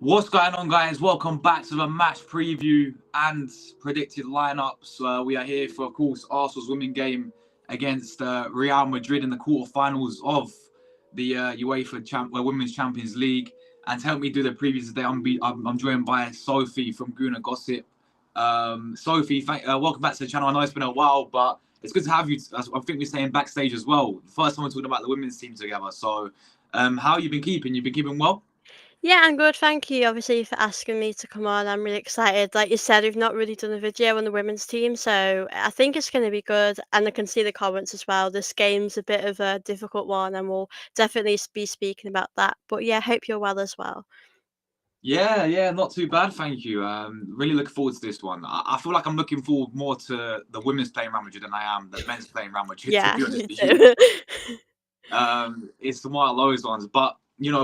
What's going on, guys? Welcome back to the match preview and predicted lineups. We are here for, of course, Arsenal's women game against Real Madrid in the quarterfinals of the Women's Champions League. And to help me do the previews today, I'm joined by Sophie from Guna Gossip. Sophie, welcome back to the channel. I know it's been a while, but it's good to have you. I think we're staying backstage as well. First time we're talking about the women's team together. So, how you been keeping? You've been keeping well? Yeah, I'm good, thank you, obviously, for asking me to come on. I'm really excited. Like you said, we've not really done a video on the women's team, so I think it's going to be good. And I can see the comments as well. This game's a bit of a difficult one, and we'll definitely be speaking about that. But yeah, hope you're well as well. Yeah, not too bad, thank you. Really looking forward to this one. I feel like I'm looking forward more to the women's playing Real Madrid than I am the men's playing Real Madrid, to Yeah, be honest me with you. too. It's one of those ones. But,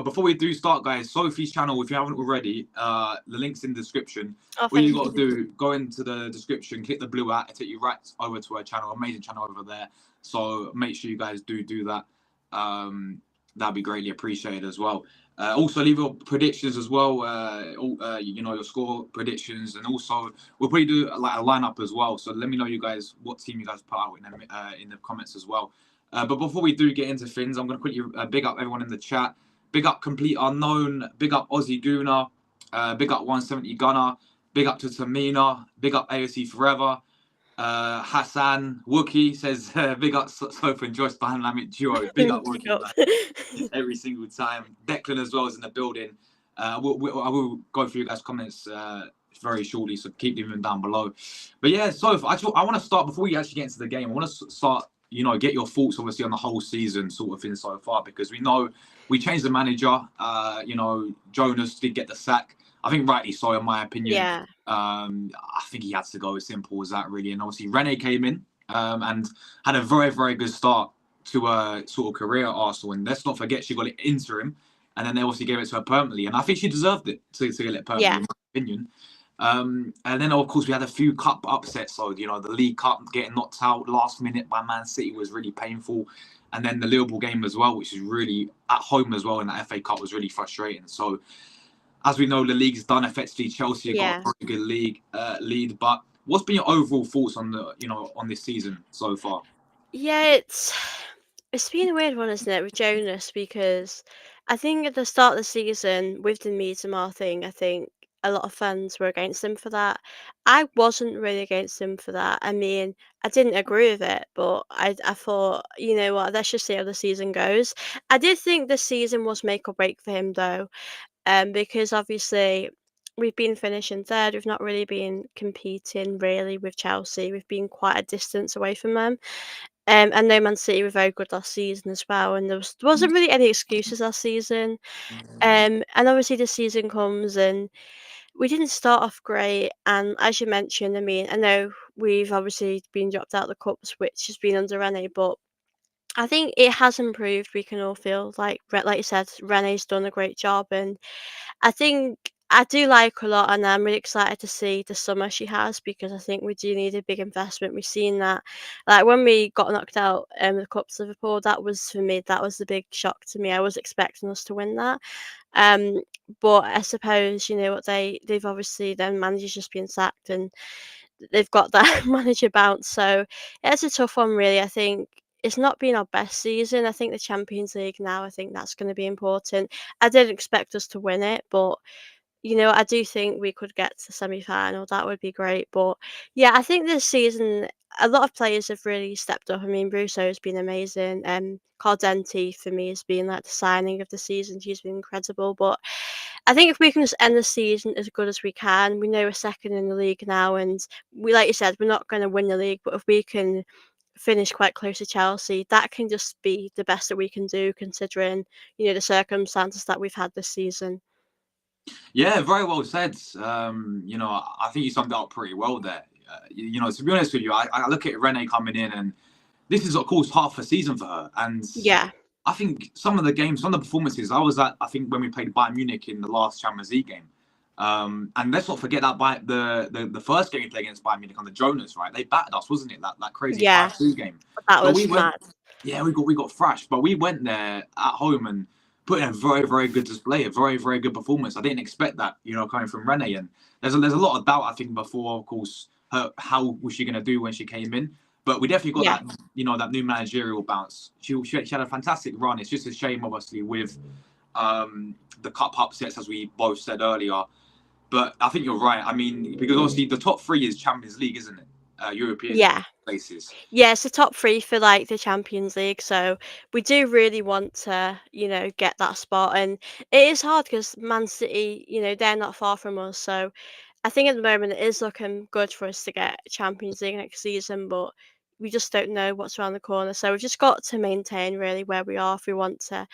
before we do start, guys, Sophie's channel, if you haven't already, the link's in the description. Oh, All you thank got to you. do, go into the description, click the blue at, it'll take you right over to her channel, amazing channel over there. So make sure you guys do that. That'd be greatly appreciated as well. Also, leave your predictions as well. Your score predictions, and also we'll probably do like a lineup as well. So let me know, you guys, what team you guys put out in the comments as well. But before we do get into things, I'm going to quickly big up everyone in the chat. Big up Complete Unknown. Big up Aussie Gooner. Big up 170 Gunner. Big up to Tamina. Big up AOC Forever. Hassan Wookie says, big up Sofa and Joyce Dynamic Duo. Big up Pick Wookie, up. man. Every single time. Declan as well is in the building. I will go through you guys' comments very shortly, so keep leaving them down below. But yeah, Sofa, I want to start, before we actually get into the game, I want to start, get your thoughts, obviously, on the whole season sort of thing so far, because we know we changed the manager. Jonas did get the sack. I think rightly so, in my opinion. Yeah. I think he had to go, as simple as that, really. And obviously, Rene came in and had a very, very good start to a sort of career at Arsenal. And let's not forget, she got it interim, and then they obviously gave it to her permanently. And I think she deserved it to get it permanently, Yeah. in my opinion. And then, of course, we had a few cup upsets. So, the League Cup getting knocked out last minute by Man City was really painful. And then the Liverpool game as well, which is really at home as well, and the FA Cup was really frustrating. So, as we know, the league's done. Effectively, Chelsea have got a very good league lead. But what's been your overall thoughts on on this season so far? Yeah, it's been a weird one, isn't it, with Jonas? Because I think at the start of the season, with the Miedemar thing, I think a lot of fans were against him for that. I wasn't really against him for that. I mean, I didn't agree with it, but I thought, you know what, let's just see how the season goes. I did think the season was make or break for him, though, because obviously we've been finishing third. We've not really been competing really with Chelsea. We've been quite a distance away from them. And no, Man City were very good last season as well, and there wasn't really any excuses last season. And obviously the season comes, and we didn't start off great. And as you mentioned, I mean, I know we've obviously been dropped out of the cups, which has been under Rene, but I think it has improved. We can all feel like you said, Rene's done a great job, and I think I do like her a lot, and I'm really excited to see the summer she has, because I think we do need a big investment. We've seen that, like when we got knocked out the Cups Liverpool, that was for me, that was the big shock to me. I was expecting us to win that, um, but I suppose you know what they've obviously then manager's just been sacked, and they've got that manager bounce. So it's a tough one, really. I think it's not been our best season. I think the Champions League now, I think that's going to be important. I didn't expect us to win it, but you know, I do think we could get to semi-final. That would be great. But yeah, I think this season a lot of players have really stepped up. I mean, Russo's been amazing. Cardenti for me has been like the signing of the season. She's been incredible. But I think if we can just end the season as good as we can, we know we're second in the league now, and we, like you said, we're not going to win the league. But if we can finish quite close to Chelsea, that can just be the best that we can do, considering you know the circumstances that we've had this season. Yeah, very well said. I think you summed it up pretty well there. To be honest with you, I look at Rene coming in, and this is, of course, half a season for her. And Yeah. I think some of the games, some of the performances, I was at, I think, when we played Bayern Munich in the last Champions League game. And let's not forget that the first game we played against Bayern Munich on the Jonas, right? They battered us, wasn't it? That crazy Yeah, 5-2 game. that But we was went, mad. yeah, we got thrashed. But we went there at home and put in a very, very good display, a very, very good performance. I didn't expect that, coming from Rene. And there's a lot of doubt, I think, before, of course, how was she going to do when she came in. But we definitely got Yeah. that, that new managerial bounce. She had a fantastic run. It's just a shame, obviously, with the cup upsets, as we both said earlier. But I think you're right. I mean, because obviously the top three is Champions League, isn't it? European Yeah. places. Yeah, it's the top 3 for, like, the Champions League, so we do really want to, get that spot, and it is hard because Man City, they're not far from us, so I think at the moment it is looking good for us to get Champions League next season, but we just don't know what's around the corner, so we've just got to maintain really where we are if we want to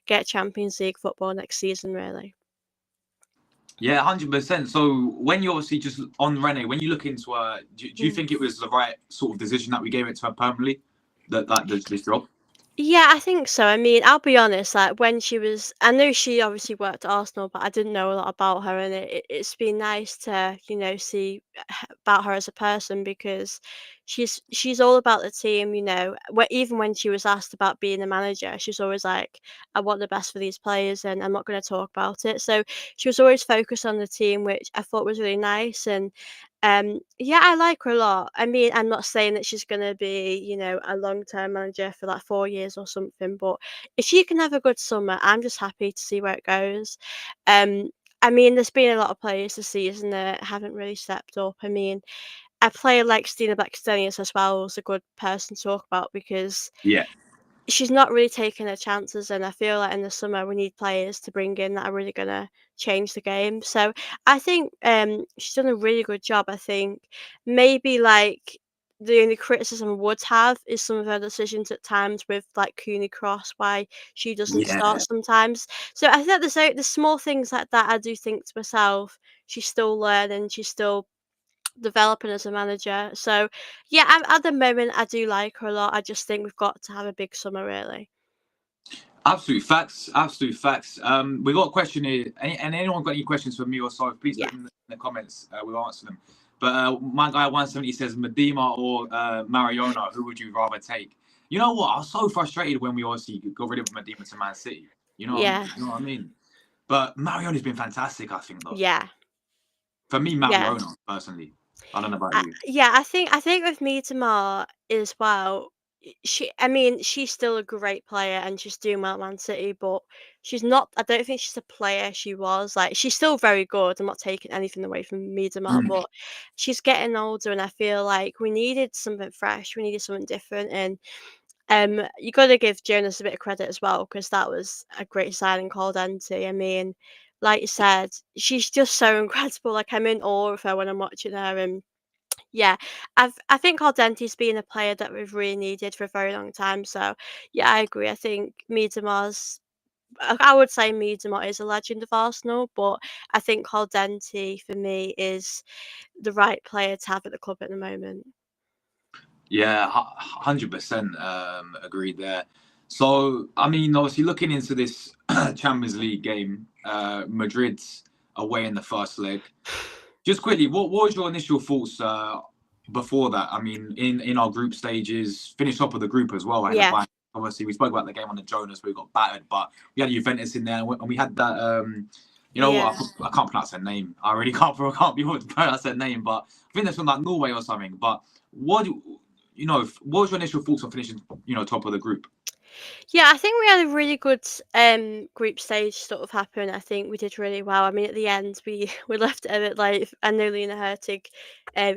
get Champions League football next season, really. Yeah, 100%. So when you're obviously just on Rene, when you look into her, do you Mm. think it was the right sort of decision that we gave it to her permanently? This job? Yeah, I think so. I mean, I'll be honest, like when she was, I knew she obviously worked at Arsenal, but I didn't know a lot about her, and it's been nice to, see about her as a person because she's all about the team. Even when she was asked about being a manager, she was always like, "I want the best for these players, and I'm not going to talk about it." So she was always focused on the team, which I thought was really nice, and yeah, I like her a lot. I mean, I'm not saying that she's gonna be, a long-term manager for like 4 years or something, but if she can have a good summer, I'm just happy to see where it goes. Um, I mean, there's been a lot of players this season that haven't really stepped up. I mean, a player like Stina Blackstenius as well was a good person to talk about because Yeah. she's not really taking her chances, and I feel like in the summer we need players to bring in that are really gonna change the game. So I think she's done a really good job. I think maybe like the only criticism I would have is some of her decisions at times with like Cooney Cross, why she doesn't start Yeah. sometimes. So I think the small things like that I do think to myself, she's still learning, she's still developing as a manager. So yeah, at the moment I do like her a lot. I just think we've got to have a big summer really. Absolute facts. Absolute facts. We got a question here. Anyone got any questions for me or so? Please put Yeah. them in the comments. We'll answer them. But my guy 170 says Medema or Mariona. Who would you rather take? You know what? I was so frustrated when we obviously got rid of Medema to Man City. Yeah. You know what I mean? But Mariona's been fantastic, I think, though. Yeah. For me, Yeah. Mariona, personally. I don't know about you. Yeah, I think with Miedema as well, I mean, she's still a great player and she's doing well at Man City, but she's not. I don't think she's the player she was. Like, she's still very good. I'm not taking anything away from Miedema, Mm. but she's getting older, and I feel like we needed something fresh. We needed something different, and you got to give Jonas a bit of credit as well because that was a great signing called Enti. I mean, like you said, she's just so incredible. Like, I'm in awe of her when I'm watching her, and yeah, I think Aldenti's been a player that we've really needed for a very long time. So yeah, I agree. I think Miedema's. I would say Miedema is a legend of Arsenal, but I think Aldenti for me is the right player to have at the club at the moment. Yeah, 100% agreed there. So, I mean, obviously, looking into this Champions League game, Madrid's away in the first leg. Just quickly, what was your initial thoughts before that? I mean, in our group stages, finished top of the group as well. I had a Yeah, bye. Obviously, we spoke about the game on the Jonas, where we got battered, but we had Juventus in there, and we had that. You know what? yeah. I can't pronounce their name. I really can't. I can't be able to pronounce their name, but I think they're from like Norway or something. But what what was your initial thoughts on finishing, top of the group? Yeah, I think we had a really good group stage sort of happen. I think we did really well. I mean, at the end, we we left it a bit late. I know Lena Hurtig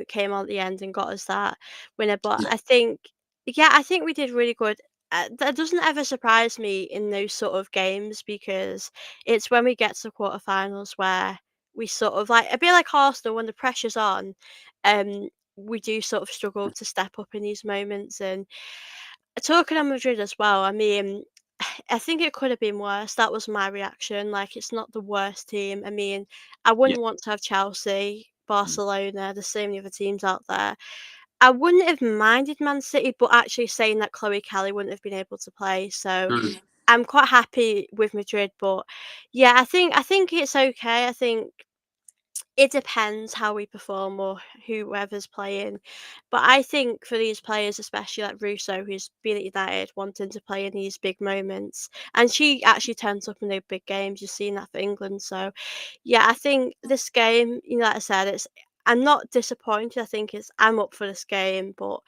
came on at the end and got us that winner, but Yeah. I think, yeah, I think we did really good. That doesn't ever surprise me in those sort of games because it's when we get to quarterfinals where we sort of like a bit like Arsenal when the pressure's on. We do sort of struggle to step up in these moments and talking on Madrid as well, I mean, I think it could have been worse. That was my reaction. Like, it's not the worst team. I mean, I Yeah. wouldn't want to have Chelsea, Barcelona, there's so many other teams out there. I wouldn't have minded Man City, but actually saying that Chloe Kelly wouldn't have been able to play. So True. I'm quite happy with Madrid. But yeah, I think it's okay. I think It depends how we perform or whoever's playing. But I think for these players, especially like Russo, who's been at United, wanting to play in these big moments, and she actually turns up in the big games. You've seen that for England. So, yeah, I think this game, like I said, I'm not disappointed. I think I'm up for this game, but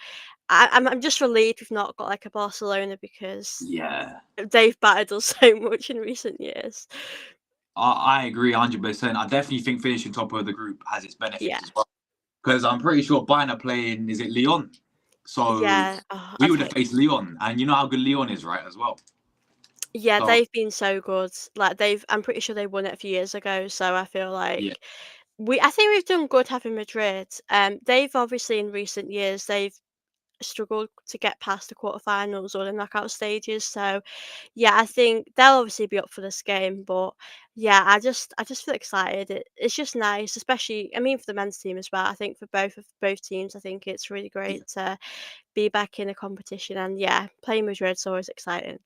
I'm just relieved we've not got like a Barcelona because Yeah, they've battered us so much in recent years. I agree 100%. I definitely think finishing top of the group has its Yeah. benefits as well. Because I'm pretty sure Bayern are playing, is it Lyon? So Yeah. Oh, we would have faced Lyon. And you know how good Lyon is, right, as well. Yeah, So, they've been so good. Like I'm pretty sure they won it a few years ago. So I feel yeah, like I think we've done good having Madrid. They've obviously in recent years they've struggled to get past the quarterfinals or the knockout stages. So yeah, I think they'll obviously be up for this game. But yeah, I just feel excited. It's just nice, especially I mean for the men's team as well. I think for both teams, I think it's really yeah. great to be back in a competition. And yeah, playing Madrid's always exciting.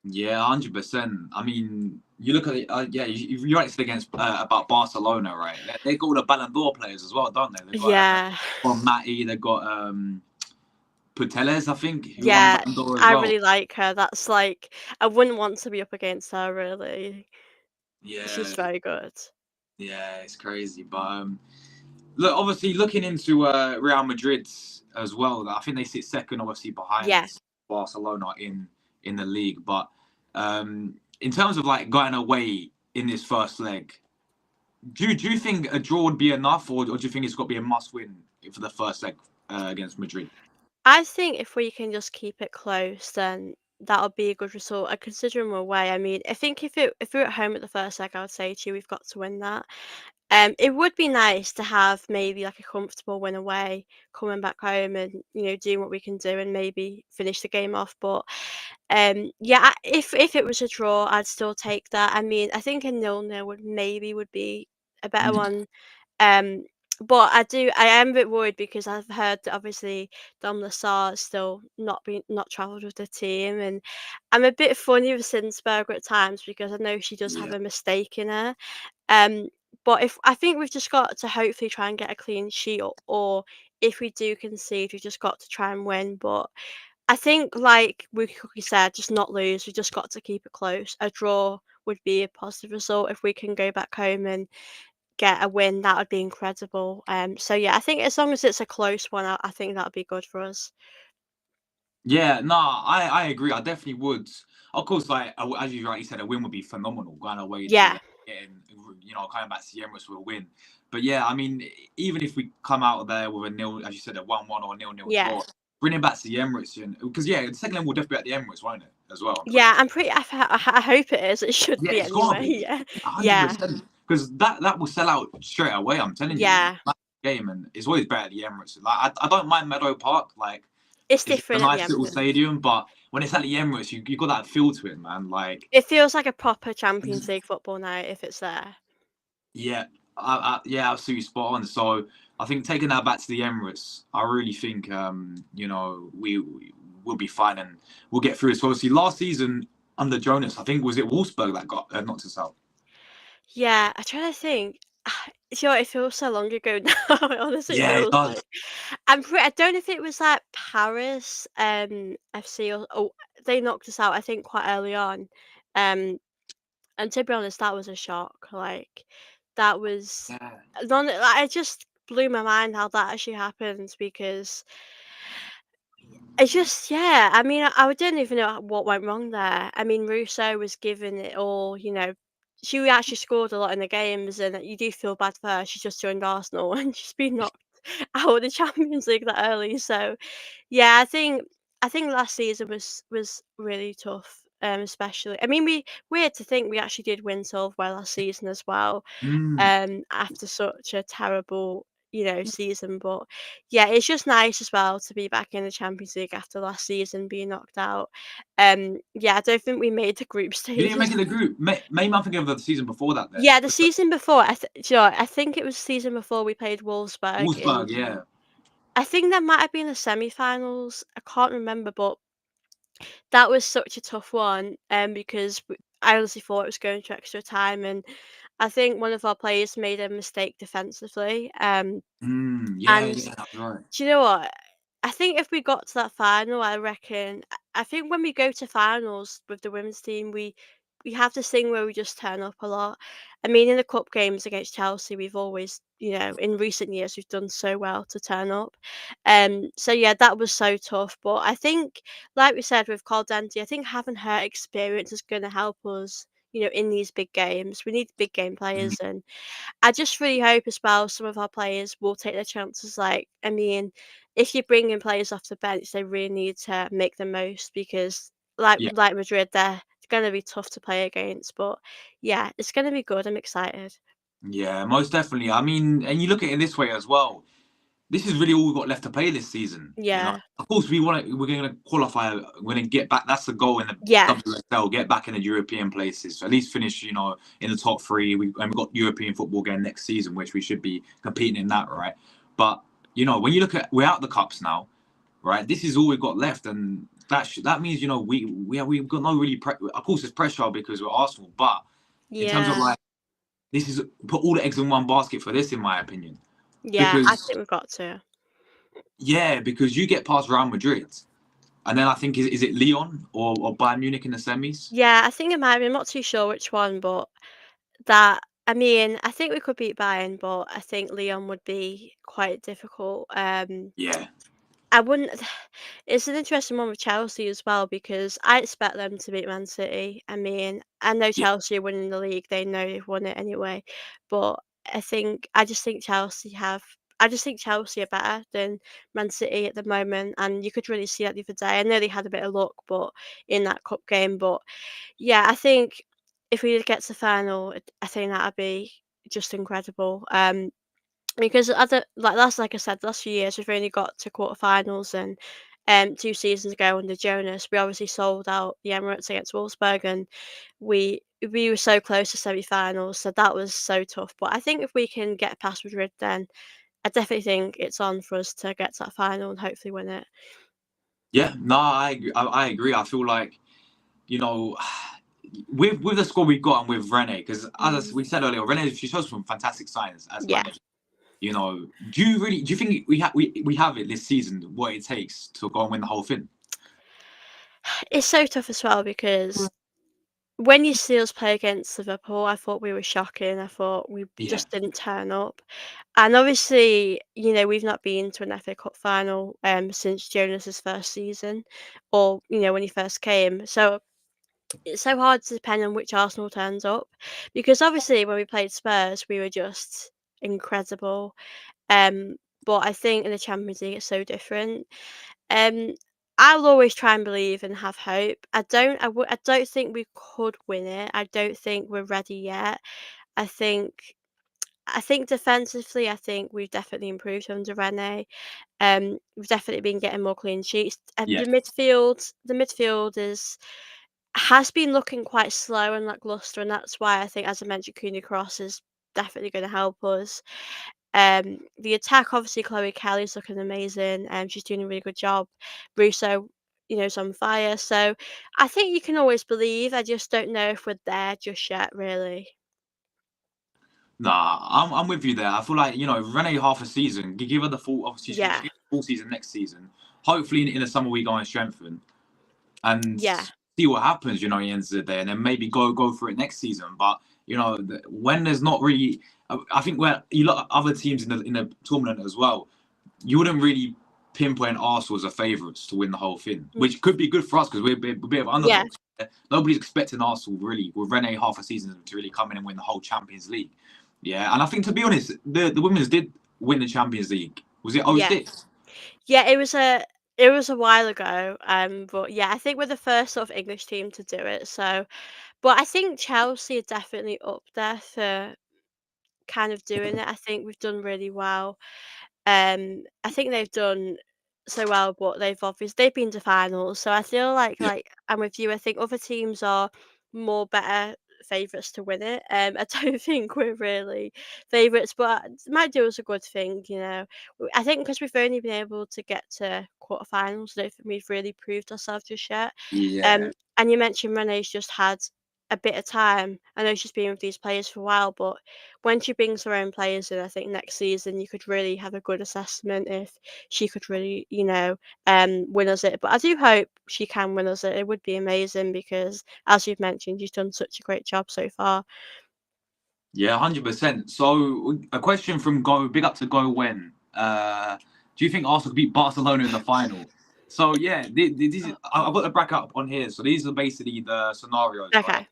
Yeah, 100%. I mean, you look at it, yeah, you rightly said against about Barcelona, right? They got all the Ballon d'Or players as well, don't they? They got Yeah. Matty, they got Puteles, I think, who won Yeah, Ballon d'Or as I well. really like her. That's like I wouldn't want to be up against her really. She's Yeah, very good. yeah, it's crazy. But look, obviously looking into Real Madrid as well, I think they sit second, obviously Yeah. behind Barcelona in the league. But in terms of like going away in this first leg, do you think a draw would be enough, or do you think it's got to be a must win for the first leg against Madrid? I think if we can just keep it close, then that'll be a good result. I consider them away. I mean, I think if we're at home at the first leg, I would say to you, we've got to win that. It would be nice to have maybe like a comfortable win away, coming back home and doing what we can do and maybe finish the game off. But yeah, if it was a draw, I'd still take that. I mean, I think a 0-0 would be a better Mm, one. Um, but I am a bit worried because I've heard that obviously Dom Lassar has still not travelled with the team, and I'm a bit funny with Sinsberger at times because I know she does have yeah. a mistake in her. Um, but if I think we've just got to hopefully try and get a clean sheet, or if we do concede, we've just got to try and win. But I think, like Cookie said, just not lose. We just got to keep it close. A draw would be a positive result if we can go back home and get a win. That would be incredible. So yeah, I think as long as it's a close one, I think that would be good for us. Yeah, no, I agree. I definitely would. Of course, like as you rightly said, a win would be phenomenal. Going away to Yeah, getting, coming back to the Emirates with a win. But yeah, I mean, even if we come out there with a nil, as you said, a 1-1 or a 0-0 yeah. draw, bringing back to the Emirates, because yeah, the second leg will definitely be at the Emirates, won't it? As well, I'm pretty Yeah, sure. I'm pretty. I hope it is. It should Yeah, be it's gotta anyway. be Yeah, yeah, 100%. Because that will sell out straight away. I'm telling you, yeah. game, and it's always better at the Emirates. Like I don't mind Meadow Park, like It's it's a different at the nice little Emirates. stadium, but when it's at the Emirates, you got that feel to it, man. Like, It feels like a proper Champions League football night if it's there. yeah, yeah, absolutely spot on. So I think taking that back to the Emirates, I really think we will be fine and we'll get through. So obviously, last season under Jonas, I think was it Wolfsburg that got knocked us out. Yeah, I try to think. It feels so long ago now. It honestly Yeah, it feels does. like I don't know if it was like Paris, FC or they knocked us out. I think quite early on, um, and to be honest, that was a shock. Like that was Yeah. like, it just blew my mind how that actually happened because it's just yeah, I mean, I didn't even know what went wrong there. I mean, Russo was giving it all, she actually scored a lot in the games, and you do feel bad for her. She's just joined Arsenal and she's been knocked out of the Champions League that early. So, yeah, I think last season was really tough, especially. I mean, weird to think we actually did win silverware last season as well, Mm. after such a terrible, season. But yeah, it's just nice as well to be back in the Champions League after last season being knocked out. Yeah, I don't think we made the group You didn't make stages. it the group. Maybe I'm thinking of the season before that. Then Yeah, the season before, I think it was the season before we played Wolfsburg in. Wolfsburg, yeah. I think that might have been the semi-finals. I can't remember, but that was such a tough one. Because I honestly thought it was going to extra time, and I think one of our players made a mistake defensively. Yeah, And yeah, that's right. do you know what? I think if we got to that final, I reckon I think when we go to finals with the women's team, we have this thing where we just turn up a lot. I mean, in the cup games against Chelsea, we've always, in recent years, we've done so well to turn up. So yeah, that was so tough. But I think, like we said with Caldenti, I think having her experience is going to help us. In these big games, we need big game Mm, players, and I just really hope as well some of our players will take their chances. Like, I mean, if you're bringing players off the bench, they really need to make the most because, like, yeah, like Madrid, they're going to be tough to play against. But yeah, it's going to be good. I'm excited. yeah, most definitely. I mean, and you look at it this way as well. This is really all we've got left to play this season. Yeah, Of course, we're going to qualify. We're going to get back. That's the goal in the yeah, WSL. Get back in the European places. So at least finish, in the top three. And we've got European football again next season, which we should be competing in that, right? But when you look at we're out the cups now, right? This is all we've got left, and that means we've got no really. Of course, there's pressure because we're Arsenal, but in terms of yeah, like this is put all the eggs in one basket for this, in my opinion, yeah. I because think we've got to. yeah, because you get past Real Madrid, and then I think is it Leon or Bayern Munich in the semis? Yeah, I think it might be. I'm not too sure which one, but that. I mean, I think we could beat Bayern, but I think Leon would be quite difficult. Yeah, I wouldn't. It's an interesting one with Chelsea as well because I expect them to beat Man City. I mean, I know yeah, Chelsea are winning the league; they know they've won it anyway. But I just think Chelsea are better than Man City at the moment, and you could really see that the other day. I know they had a bit of luck, but in that cup game, but yeah, I think if we did get to the final, I think that'd be just incredible. Because other like I said, the last few years we've only got to quarterfinals, and 2 seasons ago under Jonas, we obviously sold out the Emirates against Wolfsburg, and we were so close to semi-finals, so that was so tough. But I think if we can get past Madrid, then I definitely think it's on for us to get to that final and hopefully win it. yeah. No, I agree. I agree. I feel like you know. With the squad we've got and with Rene, because as Mm. we said earlier, Rene she shows some fantastic signs as Yeah, manager. Do you think we have it this season? What it takes to go and win the whole thing? it's so tough as well because when you see us play against Liverpool, I thought we were shocking. I thought we Yeah, just didn't turn up. And obviously, we've not been to an FA Cup final since Jonas's first season or, when he first came. So it's so hard to depend on which Arsenal turns up because obviously when we played Spurs, we were just incredible. Um, but I think in the Champions League, it's so different. Um, I'll always try and believe and have hope. I don't think we could win it. I don't think we're ready yet. I think I think defensively, I think we've definitely improved under Rene. We've definitely been getting more clean sheets. And yeah. the midfield has been looking quite slow and lackluster, and that's why I think, as I mentioned, Cooney Cross is definitely going to help us. The attack, obviously, Chloe Kelly's looking amazing, and she's doing a really good job. Russo, is on fire. So I think you can always believe. I just don't know if we're there just yet, really. Nah, I'm with you there. I feel like Rene half a season, give her the full. Obviously, she Yeah, get the full season next season. Hopefully, in the summer we go and strengthen and yeah, see what happens. At the end of the day, and then maybe go for it next season. But when there's not really, I think where you look at other teams in the tournament as well, you wouldn't really pinpoint Arsenal as a favourites to win the whole thing, mm, which could be good for us because we're a bit of yeah, underdogs. Nobody's expecting Arsenal really with Rene half a season to really come in and win the whole Champions League. Yeah, and I think to be honest, the women's did win the Champions League. Was it yeah, 06? yeah. It was a while ago. But yeah, I think we're the first sort of English team to do it. So, but I think Chelsea are definitely up there for kind of doing it. I think we've done really well. I think they've done so well, but they've been to finals, so I feel like Yeah, I'm with you. I think other teams are more better favourites to win it. I don't think we're really favourites, but it might do us a good thing, you know. I think because we've only been able to get to quarterfinals, I don't think we've really proved ourselves just yet. yeah, And you mentioned Renee's just had a bit of time. I know she's been with these players for a while, but when she brings her own players in, I think next season you could really have a good assessment if she could really, win us it. But I do hope she can win us it. It would be amazing because, as you've mentioned, she's done such a great job so far. Yeah, 100%. So a question from Go, big up to Go when. Do you think Arsenal could beat Barcelona in the final? So yeah, I've got the bracket up on here. So these are basically the scenarios, right? Okay.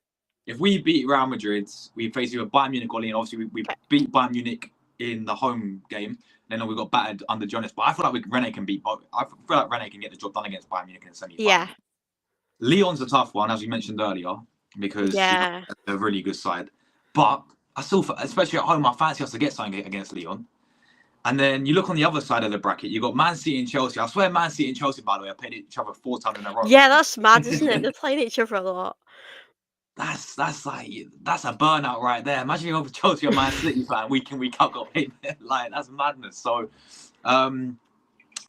If we beat Real Madrid, we face either Bayern Munich or Lyon. Obviously, we Okay. beat Bayern Munich in the home game. Then we got battered under Jonas. But I feel like Rene can beat both. I feel like Rene can get the job done against Bayern Munich in the Yeah. semi-final. Lyon's a tough one, as we mentioned earlier, because Yeah. they're a really good side. But I still, especially at home, I fancy us to get something against Lyon. And then you look on the other side of the bracket, you got Man City and Chelsea. I swear, Man City and Chelsea, by the way, have played each other 4 times in a row. Yeah, that's mad, isn't it? They're playing each other a lot. That's like that's a burnout right there. Imagine you're a Chelsea or Man City fan week in week out got paid. Like that's madness. So I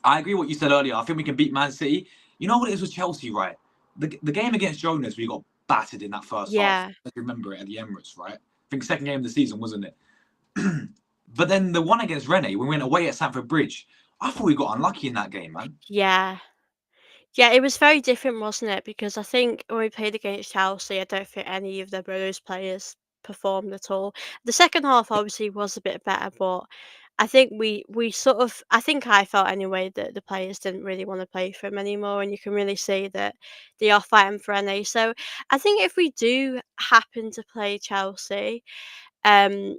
agree with what you said earlier. I think we can beat Man City. You know what it is with Chelsea, right? The game against Jonas, we got battered in that first half. Yeah. I remember it at the Emirates, right? I think second game of the season, wasn't it? But then the one against Rennes, we went away at Stamford Bridge. I thought we got unlucky in that game, man. Yeah. Yeah, it was very different, wasn't it? Because I think when we played against Chelsea, I don't think any of those players performed at all. The second half obviously was a bit better, but I think we sort of I think I felt anyway that the players didn't really want to play for him anymore, and you can really see that they are fighting for NA. So I think if we do happen to play Chelsea, um,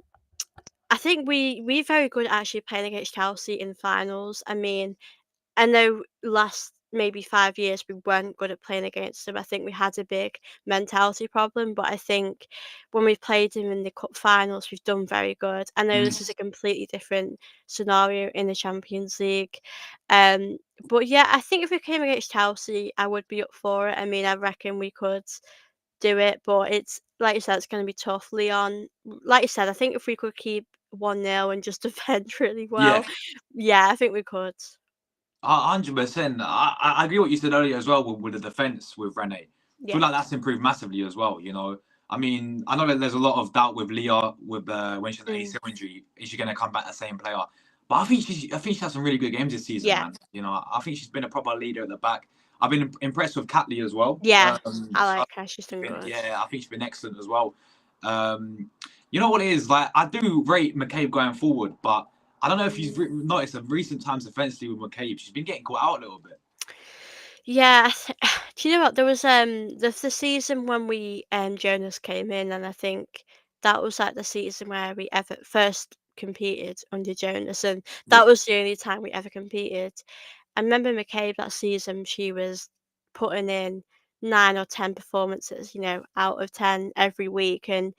I think we're very good at actually playing against Chelsea in finals. I mean, I know last maybe 5 years we weren't good at playing against them. I think we had a big mentality problem, but I think when we've played them in the cup finals, we've done very good. I know Mm. this is a completely different scenario in the Champions League. Um, but yeah, I think if we came against Chelsea, I would be up for it. I mean, I reckon we could do it, but it's like you said, it's going to be tough. Leon, like you said, I think if we could keep 1-0 and just defend really Yeah, well, yeah, I think we could. 100%. I agree what you said earlier as well with the defense with Rene. I feel Yeah. like that's improved massively as well. You know, I mean, I know that there's a lot of doubt with Leah with when she had an Mm. ACL injury. Is she going to come back the same player? But I think she had some really good games this season, Yeah. man. You know, I think she's been a proper leader at the back. I've been impressed with Catley as well. Yeah. I like her, she's done good. Yeah, I think she's been excellent as well. Um, you know what it is? Like, I do rate McCabe going forward, but I don't know if you've noticed in recent times defensively with McCabe, she's been getting caught out a little bit. Yeah, do you know what? There was the season when we Jonas came in, and I think that was like the season where we ever first competed under Jonas, and Yeah. that was the only time we ever competed. I remember McCabe that season, she was putting in 9 or 10 performances, out of 10 every week, and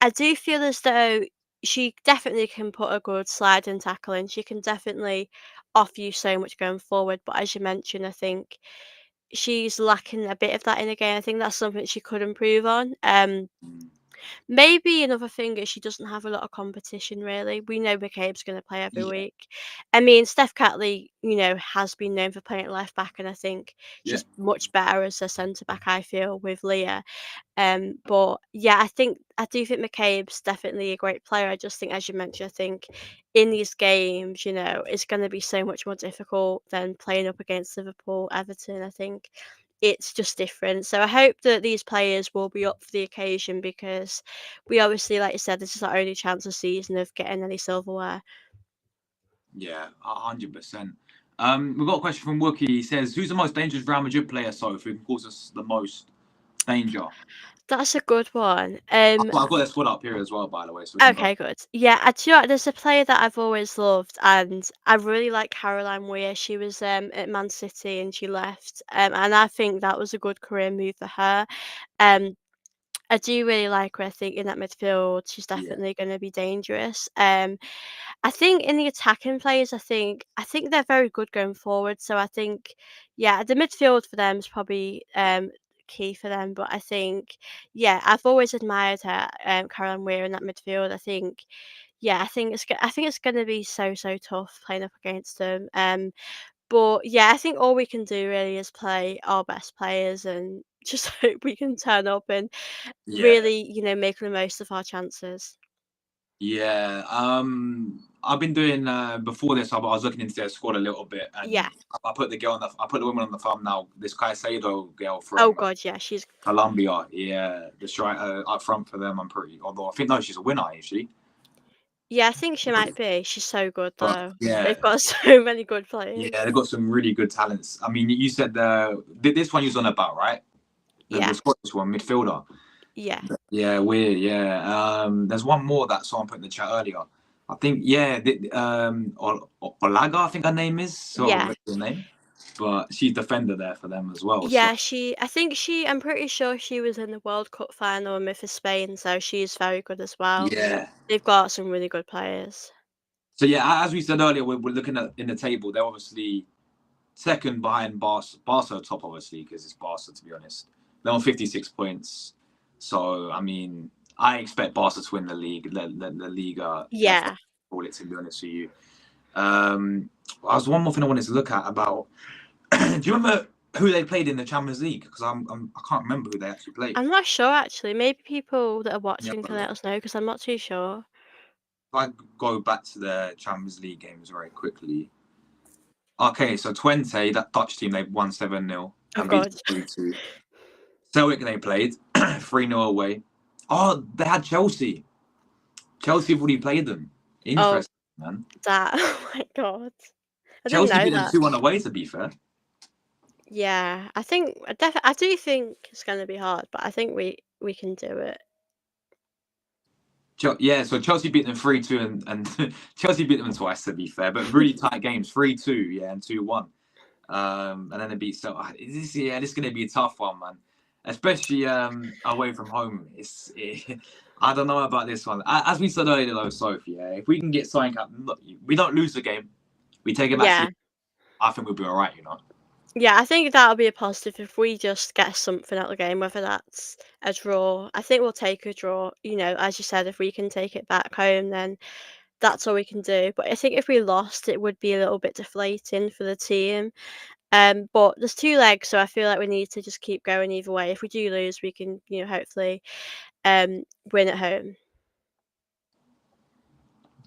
I do feel as though she definitely can put a good sliding tackle in. She can definitely offer you so much going forward. But as you mentioned, I think she's lacking a bit of that in the game. I think that's something she could improve on. Mm. Maybe another thing is she doesn't have a lot of competition really. We know McCabe's going to play every Yeah, week. I mean, Steph Catley, has been known for playing at left back, and I think yeah, she's much better as a centre back. I feel with Leah. But yeah, I do think McCabe's definitely a great player. I just think, as you mentioned, I think in these games, it's going to be so much more difficult than playing up against Liverpool, Everton. I think it's just different. So I hope that these players will be up for the occasion because we obviously, like you said, this is our only chance this season of getting any silverware. yeah, 100%. We've got a question from Wookie. He says, "Who's the most dangerous Real Madrid player, so who can cause us the most danger?" That's a good one. I've got their squad up here as well, by the way, so we can go. Okay, good. Yeah, do you know what, there's a player that I've always loved, and I really like Caroline Weir. She was at Man City and she left, and I think that was a good career move for her. Um, I do really like her. I think in that midfield, she's Yeah. definitely going to be dangerous. I think in the attacking players, I think they're very good going forward. So I think, yeah, the midfield for them is probably key for them. But I think, yeah, I've always admired her, Caroline Weir in that midfield. I think, yeah, I think it's going to be so tough playing up against them. But yeah, I think all we can do really is play our best players and just hope we can turn up and Yeah. really, make the most of our chances. Yeah. I've been doing before this. I was looking into their squad a little bit, Yeah. and I put the woman on the thumb now. This Caicedo girl Oh from God, yeah, she's. Colombia. Yeah, the striker up front for them. I'm pretty. Although I think no, she's a winner. Is she? Yeah, I think she might be. She's so good But though. yeah, They've got so many good players. yeah, they've got some really good talents. I mean, you said this one you was on about, right? The Yeah, Scottish one, midfielder. yeah, Yeah, weird. Yeah. There's one more that someone put in the chat earlier. I think yeah, Olaga, I think her name is. So yeah. what's her name? But she's defender there for them as well. So Yeah, I'm pretty sure she was in the World Cup final with for Spain, so she's very good as well. yeah. They've got some really good players. So yeah, as we said earlier, we're looking at in the table. They're obviously second behind Barca. Barca top, obviously, because it's Barca. To be honest, they're on 56 points. So I mean, I expect Barca to win the league, the Liga. Yeah. Call it, to be honest with you. I was one more thing I wanted to look at about. Do you remember who they played in the Champions League? Because I can't remember who they actually played. I'm not sure actually. Maybe people that are Yeah, watching can let us know because I'm not too sure. if I go back to the Champions League games very quickly. Okay, so Twente, that Dutch team, they won 7-0 Oh and beat God. them 3-2. Celtic, they played 3-0 away. Oh, they had Chelsea. Chelsea have already played them. Oh, Interesting, man. that. Oh my God. I didn't Chelsea know beat them that. 2-1 away, to be fair. Yeah, I do think it's going to be hard, but I think we can do it. Yeah, so Chelsea beat them 3-2 and Chelsea beat them twice, to be fair, but really tight games 3-2, yeah, and 2-1. And then they beat this is going to be a tough one, man. Especially away from home. I don't know about this one. As we said earlier, though, Sophie, yeah, if we can get something up, look, we don't lose the game, we take it back to Yeah. the, I think we'll be all right, you know. Yeah, I think that'll be a positive if we just get something out of the game, whether that's a draw. I think we'll take a draw. As you said, if we can take it back home, then that's all we can do. But I think if we lost, it would be a little bit deflating for the team. But there's two legs, so I feel like we need to just keep going either way. If we do lose, we can, hopefully, um, win at home.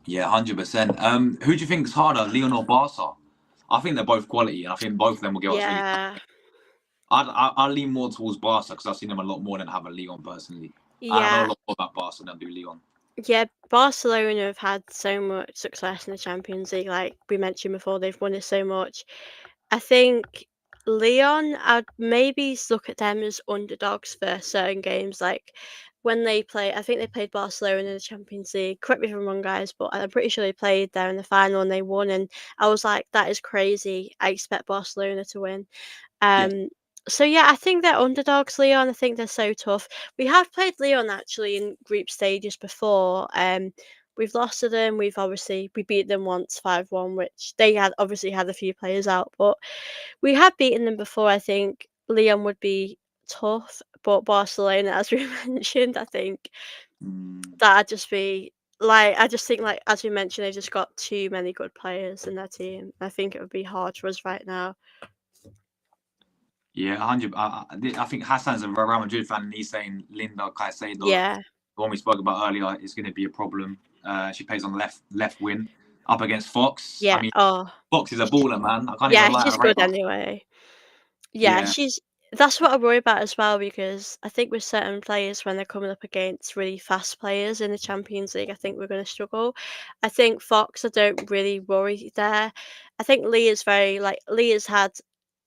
Yeah, 100%. Who do you think is harder, Leon or Barca? I think they're both quality, and I think both of them will give us really. Yeah, I lean more towards Barca because I've seen them a lot more than have a Leon personally. I know a yeah. lot more about Barca than I do Leon. Yeah, Barcelona have had so much success in the Champions League. Like we mentioned before, they've won it so much. I think Leon, I'd maybe look at them as underdogs for certain games. Like when they play, I think they played Barcelona in the Champions League. Correct me if I'm wrong, guys, but I'm pretty sure they played there in the final and they won. And I was like, that is crazy. I expect Barcelona to win. Yeah. Um, so yeah, I think they're underdogs, Leon. I think they're so tough. We have played Leon actually in group stages before. We've lost to them. We beat them once 5-1, which they had obviously had a few players out, but we have beaten them before. I think Leon would be tough, but Barcelona, as we mentioned, I think Mm. that'd just be like I just think like as we mentioned, they've just got too many good players in their team. I think it would be hard for us right now. Yeah, 100. I think Hassan's a Real Madrid fan, and he's saying Linda Caicedo, Yeah. the one we spoke about earlier, is going to be a problem. She plays on the left wing up against Fox. I Yeah. mean, Oh. Fox is a baller, man. I can't Yeah, even lie, I she's rate good her. anyway. Yeah, Yeah. that's what I worry about as well because I think with certain players when they're coming up against really fast players in the Champions League, I think we're going to struggle. I think Fox, I don't really worry there. I think Leah's had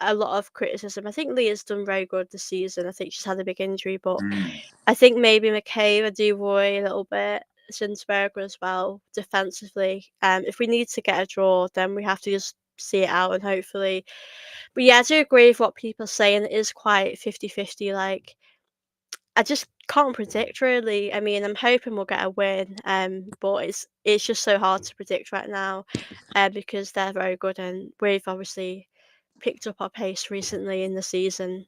a lot of criticism. I think Leah's done very good this season. I think she's had a big injury, but Mm. I think maybe McCabe, I do worry a little bit. Zinsberger as well, defensively. If we need to get a draw, then we have to just see it out and hopefully. But yeah, I do agree with what people say, and it is quite 50-50. Like, I just can't predict really. I mean, I'm hoping we'll get a win, but it's just so hard to predict right now, because they're very good and we've obviously picked up our pace recently in the season.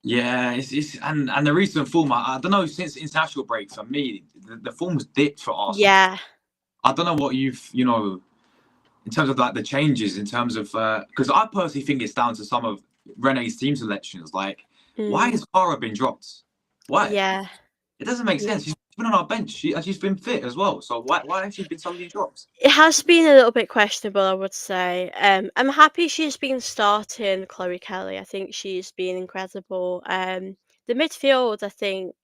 Yeah, it's and the recent form, I don't know, since international break for me, the form's dipped for Arsenal. Yeah, I don't know what in terms of like the changes, in terms of because I personally think it's down to some of Rene's team selections. Like Why Mm, has Cara been dropped? Why? yeah. It doesn't make Yeah. sense. She's been on our bench. She's been fit as well. So why has she been suddenly dropped? It has been a little bit questionable, I would say. I'm happy she's been starting Chloe Kelly. I think she's been incredible. The midfield, I think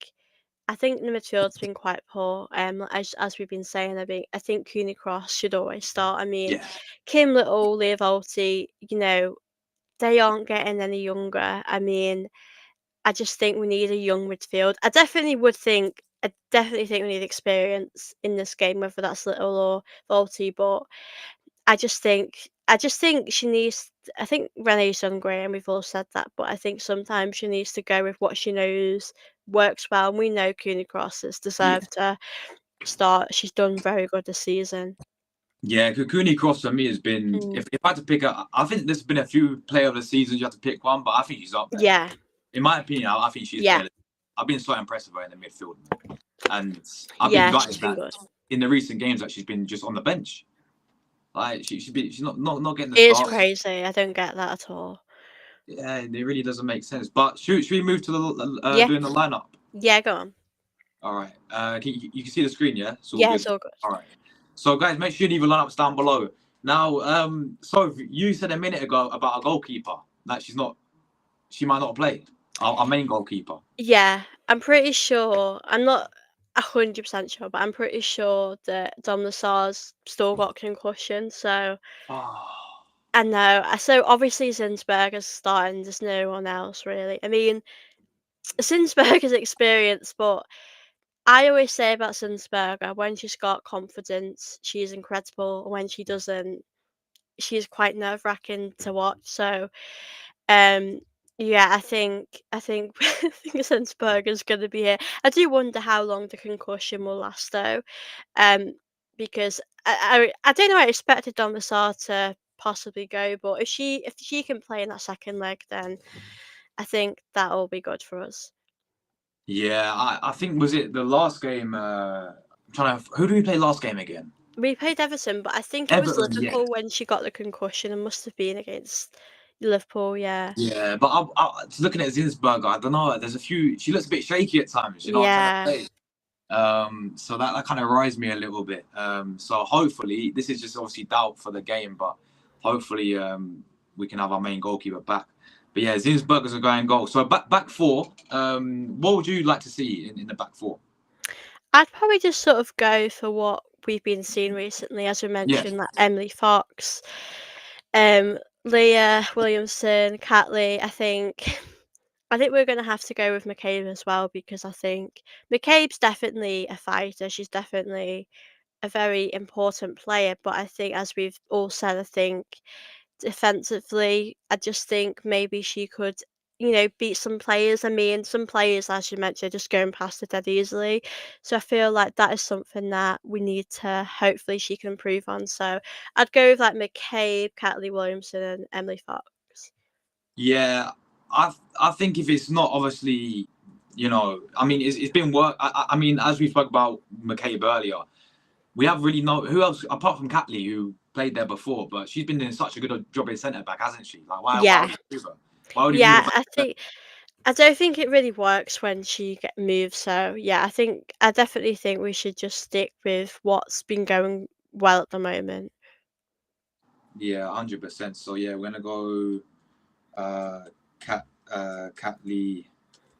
the midfield's been quite poor. As we've been saying, I think Cooney Cross should always start. I mean, Yeah. Kim Little, Leah Volti, they aren't getting any younger. I mean, I just think we need a young midfield. I definitely think we need experience in this game, whether that's Little or Volti. But I just think she needs. I think Renee's done great, and we've all said that. But I think sometimes she needs to go with what she knows works well. And we know Cooney Cross has Yeah. deserved to start. She's done very good this season. Yeah, Cooney Cross for me has been. Mm. If I had to pick I think there's been a few player of the seasons you have to pick one, but I think she's up there. Yeah, In my opinion, I think she's yeah, there. I've been so impressed with her in the midfield, and I've been yeah. She's gutted been that good. in the recent games that she's been just on the bench. Like she's not getting the It is starts. crazy. I don't get that at all. Yeah, it really doesn't make sense. But should we move to the Yeah, doing the lineup? yeah. Go on. All right. You can see the screen, yeah? It's all Yeah, good. it's all good. All right. So, guys, make sure you leave your lineups down below. Now, so you said a minute ago about a goalkeeper that she might not play. Our main goalkeeper. Yeah, I'm pretty sure. I'm not 100% sure, but I'm pretty sure that Dom Lasar's still got concussion. So Oh, I know. So obviously Zinsberg is starting. There's no one else really. I mean, Zinsberg is experienced, but I always say about Zinsberger, when she's got confidence, she's incredible. When she doesn't, she's quite nerve wracking to watch. So Um, yeah, I think I think Sensberger's gonna be here. I do wonder how long the concussion will last though, because I don't know. I expected Don Massar to possibly go, but if she can play in that second leg, then I think that'll be good for us. yeah. I think was it the last game? I'm trying to. Who did we play last game again? We played Everton, but I think it was Everton. Yeah. Liverpool when she got the concussion, and must have been against Liverpool. Yeah, Yeah, but looking at Zinsberger, I don't know. There's a few. She looks a bit shaky at times. You know what I'm trying yeah. to say? So that kind of worries me a little bit. So hopefully, this is just obviously doubt for the game, but hopefully we can have our main goalkeeper back. But yeah, Zinsberger's a going goal. So back four. What would you like to see in the back four? I'd probably just sort of go for what we've been seeing recently, as we Yeah, mentioned, like Emily Fox, Leah Williamson, Catley. I think we're going to have to go with McCabe as well because I think McCabe's definitely a fighter. She's definitely a very important player. But I think, as we've all said, I think defensively, I just think maybe she could, beat some players. I mean, some players, as you mentioned, are just going past her dead easily. So I feel like that is something that we need to hopefully she can improve on. So I'd go with like McCabe, Catley Williamson, and Emily Fox. yeah. I think if it's not obviously, I mean, it's been work. I mean, as we spoke about McCabe earlier, we have really no who else apart from Catley who played there before, but she's been doing such a good job in centre back, hasn't she? Like why Yeah, would you move her? Why would you move yeah. her back? I don't think it really works when she get moved. So yeah, I definitely think we should just stick with what's been going well at the moment. Yeah, 100%. So yeah, we're gonna go uh Catley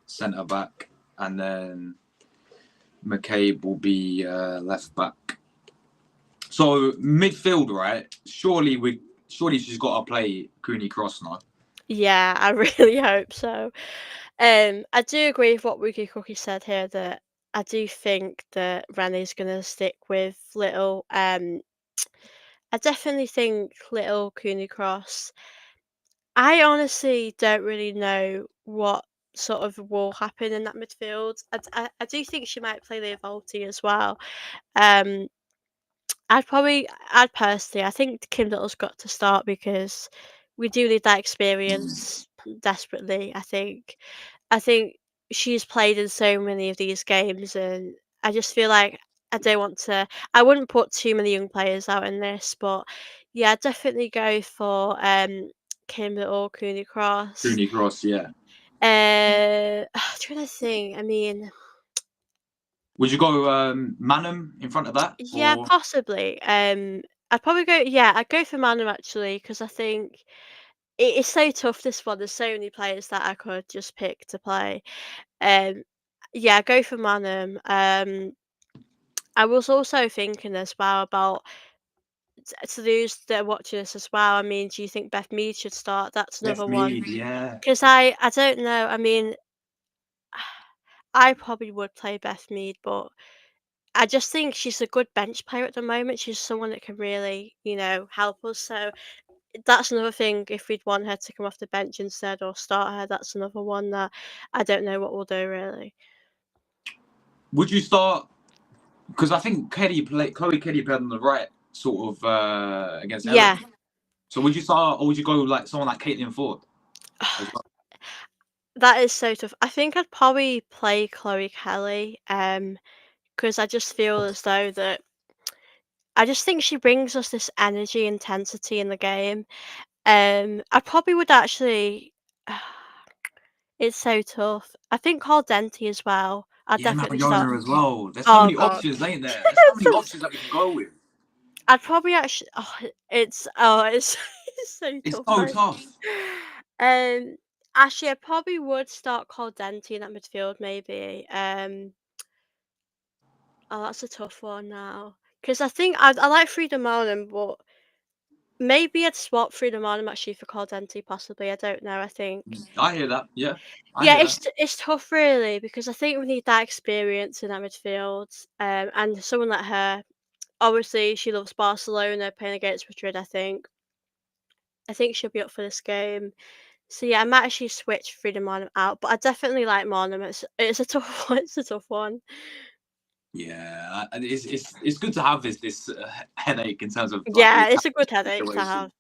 centre back, and then McCabe will be left back. So midfield, right? Surely she's got to play Cooney Cross now. Yeah, I really hope so. I do agree with what Wookie Cookie said here that I do think that Rennie's gonna stick with Little. I definitely think Little Cooney Cross. I honestly don't really know what sort of will happen in that midfield. I do think she might play Leah Volti as well. Um, I'd personally, I think Kim Little's got to start because we do need that experience desperately. I think she's played in so many of these games, and I just feel like I don't want to. I wouldn't put too many young players out in this, but yeah, I'd definitely go for Kim Little, Cooney Cross. Cooney Cross, yeah. Trying to think. I mean, Would you go Manum in front of that, yeah, or possibly. I'd probably go. Yeah, I'd go for Manu actually because I think it's so tough. This one. There's so many players that I could just pick to play. Um, yeah, go for Manu. I was also thinking as well about to those that are watching this as well. I mean, do you think Beth Mead should start? That's Beth another one. Mead? Yeah, Because I don't know. I mean, I probably would play Beth Mead, but I just think she's a good bench player at the moment. She's someone that can really, help us. So that's another thing. If we'd want her to come off the bench instead or start her, that's another one that I don't know what we'll do really. would you start? Because I think Chloe Kelly played on the right, sort of against Yeah. Everton. So would you start, or would you go like someone like Caitlin Ford as well? That is so tough. I think I'd probably play Chloe Kelly, because I just feel as though that I just think she brings us this energy, intensity in the game. I probably would actually. It's so tough. I think Call Denti as well. I'd Yeah, definitely start. Mariona as well. There's so Oh many god. options, ain't there? There's so many options that we can go with. I'd probably actually. It's it's so It's tough. so Right? tough. Um, Actually, I probably would start Call Denti in that midfield, maybe. Oh, that's a tough one now. Because I think I like Freedom Island, but maybe I'd swap Freedom Island actually for Call Denti, possibly. I don't know. I think. I hear that. Yeah, I Yeah, hear that. it's tough really because I think we need that experience in that midfield, and someone like her. Obviously, she loves Barcelona playing against Madrid. I think she'll be up for this game. So yeah, I might actually switch Freedom Marnham out, but I definitely like Marnham. It's a tough one. It's a tough one. Yeah, and it's good to have this headache in terms of like Yeah, the it's a good headache to situation. have.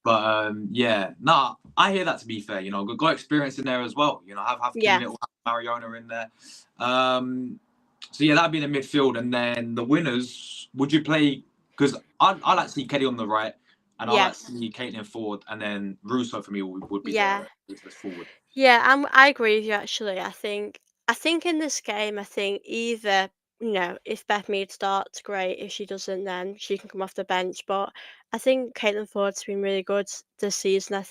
But yeah, nah, I hear that. To be fair, got experience in there as well. Have Kim Yeah, Little, have Mariona in there. So yeah, that'd be the midfield, and then the winners. Would you play? Because I like to see Kelly on the right, and I yeah, like to see Caitlin Ford, and then Russo for me would be yeah, the forward. yeah. I agree with you actually. I think in this game, I think either if Beth Mead starts, great. If she doesn't, then she can come off the bench. But I think Caitlin Ford's been really good this season.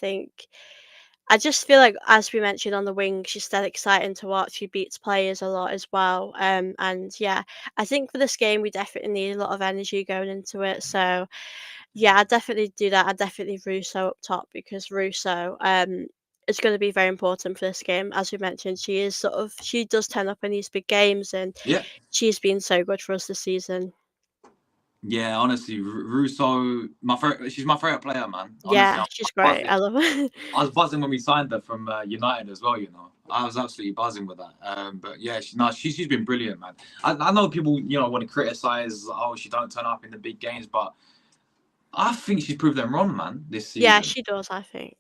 I just feel like, as we mentioned on the wing, she's still exciting to watch. She beats players a lot as well. And yeah, I think for this game, we definitely need a lot of energy going into it. So yeah, I definitely do that. I definitely Russo up top because Russo is going to be very important for this game. As we mentioned, she does turn up in these big games, and Yeah, she's been so good for us this season. yeah. Honestly, Russo, she's my favorite player, man. Honestly, Yeah, I'm she's great. buzzing. I love her. I was buzzing when we signed her from United as well. I was absolutely buzzing with that. But yeah, she's been brilliant, man. I know people want to criticize. Oh, she don't turn up in the big games, but I think she's proved them wrong, man. This Yeah, season, she does. I think.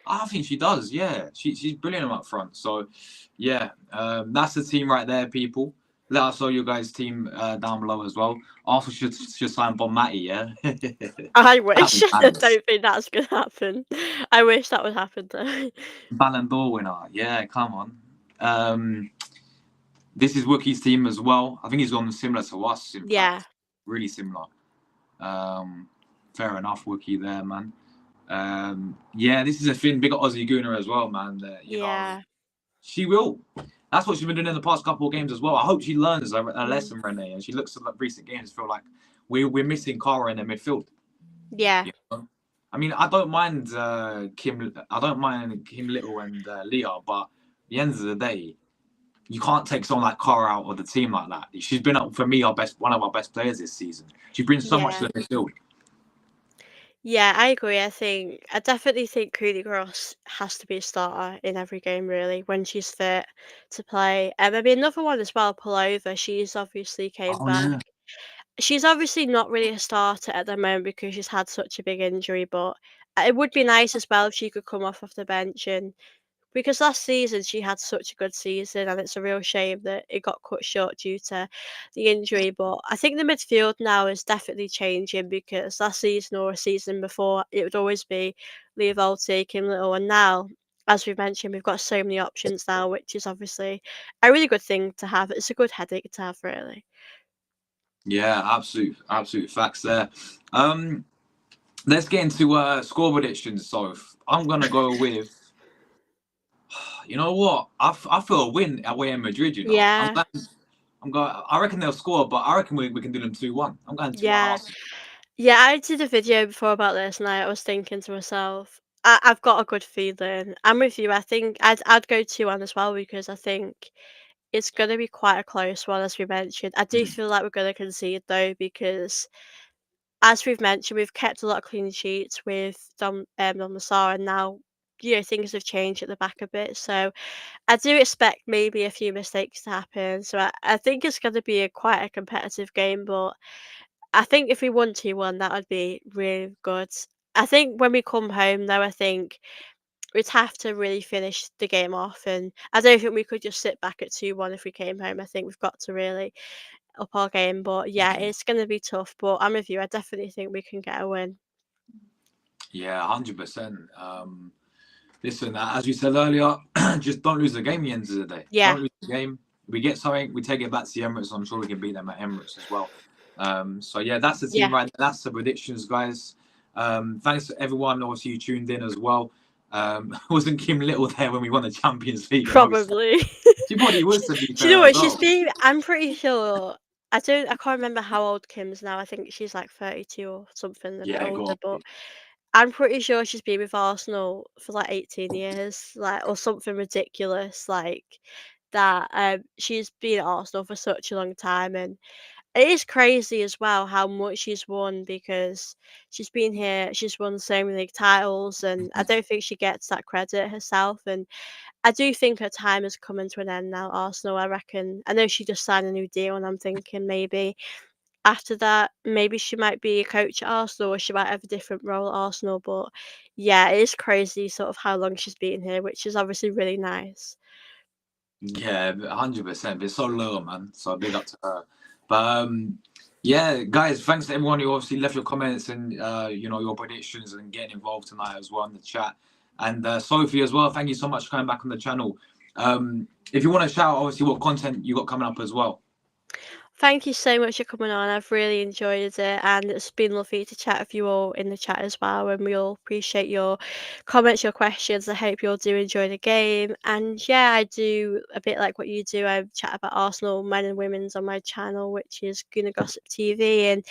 I think she does. Yeah, she's brilliant up front. So yeah, that's the team right there, people. Let us know your guys' team down below as well. Arsenal should sign Bon Matty, yeah. I That'd wish. be I madness. don't think that's gonna happen. I wish that would happen though. Ballon d'Or winner. Yeah, come on. This is Wookie's team as well. I think he's gone similar to us, in Yeah, fact. Really similar. Um, Fair enough, Wookie there, man. Yeah, this is a thing. Big Aussie Gooner as well, man. yeah. She will. That's what she's been doing in the past couple of games as well. I hope she learns a Mm. lesson, Renee, and she looks at the recent games and feel like we're missing Cara in the midfield. Yeah, You know? I mean, I don't mind Kim. I don't mind Kim Little and Leah, but at the end of the day, you can't take someone like Cara out of the team like that. She's been, for me, one of our best players this season. She brings so much yeah, to the midfield. yeah. I agree. I definitely think Cooley Cross has to be a starter in every game, really, when she's fit to play. Maybe another one as well. Pull over. She's obviously came Oh back. yeah. She's obviously not really a starter at the moment because she's had such a big injury, but it would be nice as well if she could come off the bench and because last season she had such a good season, and it's a real shame that it got cut short due to the injury. But I think the midfield now is definitely changing because last season or a season before, it would always be Leah Volti, Kim Little, and now as we've mentioned, we've got so many options now, which is obviously a really good thing to have. It's a good headache to have, really. Yeah, absolute facts there. Um, let's get into score predictions. So I'm gonna go with. You know what? I feel a win away in Madrid. You know, Yeah, I'm going. I reckon they'll score, but I reckon we can do them 2-1. I'm going 2-1 yeah. Arsenal. Yeah, I did a video before about this, and I was thinking to myself, I've got a good feeling. I'm with you. I think I'd go 2-1 as well because I think it's going to be quite a close one, as we mentioned. I do Mhm. feel like we're going to concede though because, as we've mentioned, we've kept a lot of clean sheets with Dom Massar, and now things have changed at the back a bit. So I do expect maybe a few mistakes to happen. So I think it's going to be quite a competitive game, but I think if we won 2-1, that would be really good. I think when we come home, though, I think we'd have to really finish the game off, and I don't think we could just sit back at 2-1 if we came home. I think we've got to really up our game. But yeah, it's going to be tough. But I'm with you. I definitely think we can get a win. Yeah, 100%. Listen, as we said earlier, just don't lose the game at the end of the day. Yeah, Don't lose the game. We get something, we take it back to the Emirates. I'm sure we can beat them at Emirates as well. So yeah, that's the team yeah. right. That's the predictions, guys. Thanks to everyone. Obviously, you tuned in as well. Wasn't Kim Little there when we won the Champions League? I know Probably. she probably was, to be Do you know fair as what? She's well. been. I'm pretty sure. I can't remember how old Kim's now. I think she's like 32 or something, a bit Yeah, go older. on. But I'm pretty sure she's been with Arsenal for like 18 years, like or something ridiculous like that. She's been at Arsenal for such a long time, and it is crazy as well how much she's won because she's been here. She's won so many titles, and I don't think she gets that credit herself. And I do think her time is coming to an end now, Arsenal. I reckon. I know she just signed a new deal, and I'm thinking maybe after that, maybe she might be a coach at Arsenal, or she might have a different role at Arsenal. But yeah, it is crazy, sort of how long she's been here, which is obviously really nice. Yeah, 100%. It's so low, man. So big up to her. But yeah, guys, thanks to everyone who obviously left your comments and your predictions and getting involved tonight as well in the chat. And Sophie as well, thank you so much for coming back on the channel. If you want to shout, obviously, what content you got coming up as well. Thank you so much for coming on. I've really enjoyed it, and it's been lovely to chat with you all in the chat as well. And we all appreciate your comments, your questions. I hope you all do enjoy the game. And yeah, I do a bit like what you do. I chat about Arsenal men and women's on my channel, which is Guna Gossip TV. And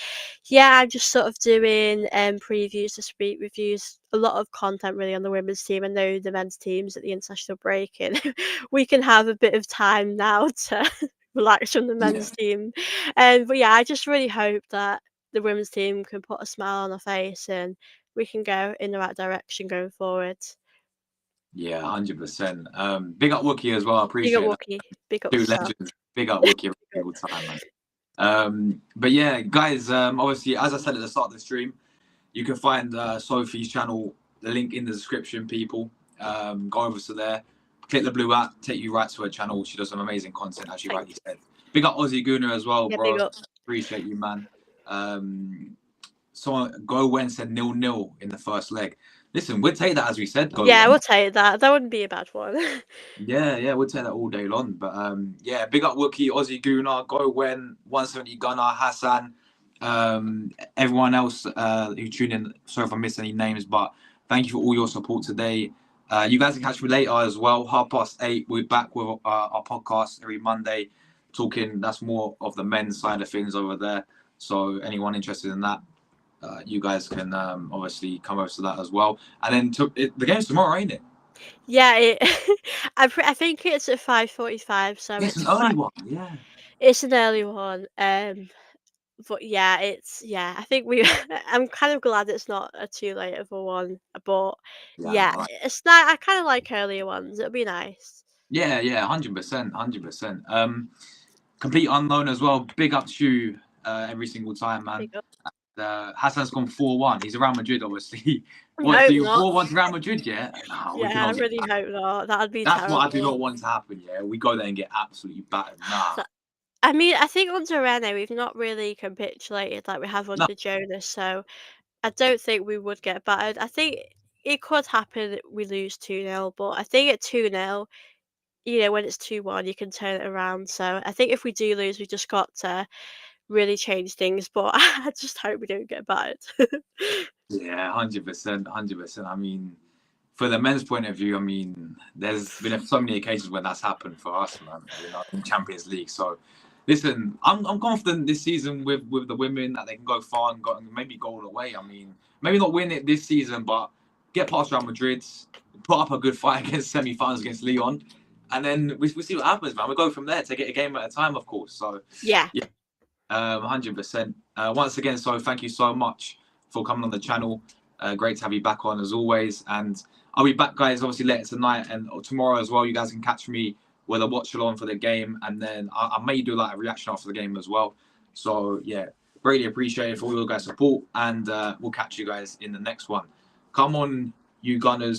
yeah, I'm just sort of doing previews, to speak reviews, a lot of content really on the women's team. I know the men's teams at the international break, and we can have a bit of time now to relax from the Yeah. men's team. But yeah, I just really hope that the women's team can put a smile on our face and we can go in the right direction going forward. Yeah, 100%. Big up Wookie as well. I Big up appreciate that. Wookie, big up Two Sam. legends. Big up Wookie every single time, man. But yeah, guys, obviously, as I said at the start of the stream, you can find Sophie's channel, the link in the description, people. Go over to there, click the blue app, take you right to her channel. She does some amazing content, as you Thank rightly you. said. Big up Aussie Guna as well, Yeah, big bro. up. Appreciate you, man. Someone Go Wen said 0-0 in the first leg. Listen, we'll take that as we said, Go Yeah, Wen. we'll take that. That wouldn't be a bad one. Yeah, we'll take that all day long. But yeah, big up Wookie, Aussie Guna, Go Wen, 170 Gunner, Hassan, everyone else who tuned in. Sorry if I missed any names, but thank you for all your support today. You guys can catch me later as well. 8:30, we're back with our podcast every Monday, talking. That's more of the men's side of things over there. So anyone interested in that, you guys can obviously come over to that as well. And then the game's tomorrow, ain't it? Yeah, I think it's at 5:45, so It's it's an early quite. one. Yeah. It's an early one. But yeah, I think we. I'm kind of glad it's not a too late of a one. But Yeah, yeah, no, it's not. I kind of like earlier ones. It'll be nice. yeah, 100%, 100%. Complete unknown as well. Big up to you every single time, man. Big up. Hassan's gone 4-1. He's around Madrid, obviously. I What, so hope you're not. 4-1 to Real Madrid, yeah? No, we Yeah, I cannot get really that. hope not. That'd be That's what I do terrible. not want to happen, yeah? We go there and get absolutely battered. Nah. So- I mean, I think under Rene, we've not really capitulated like we have No. under Jonas, so I don't think we would get battered. I think it could happen that we lose 2-0, but I think at 2-0, when it's 2-1, you can turn it around. So I think if we do lose, we just got to really change things. But I just hope we don't get battered. Yeah, 100%, 100%. I mean, for the men's point of view, I mean, there's been so many occasions where that's happened for us, man. In Champions League. So, listen, I'm confident this season with the women that they can go far and maybe go all the way. I mean, maybe not win it this season, but get past Real Madrid, put up a good fight against semi-finals against Lyon, and then we see what happens, man. We go from there. Take it a game at a time, of course. So, Yeah. yeah, 100%. Once again, so thank you so much for coming on the channel. Great to have you back on as always. And I'll be back, guys, obviously later tonight and tomorrow as well. You guys can catch me with a watch along for the game. And then I may do like a reaction after the game as well. So, yeah, greatly appreciated for all your guys' support. And we'll catch you guys in the next one. Come on, you Gunners.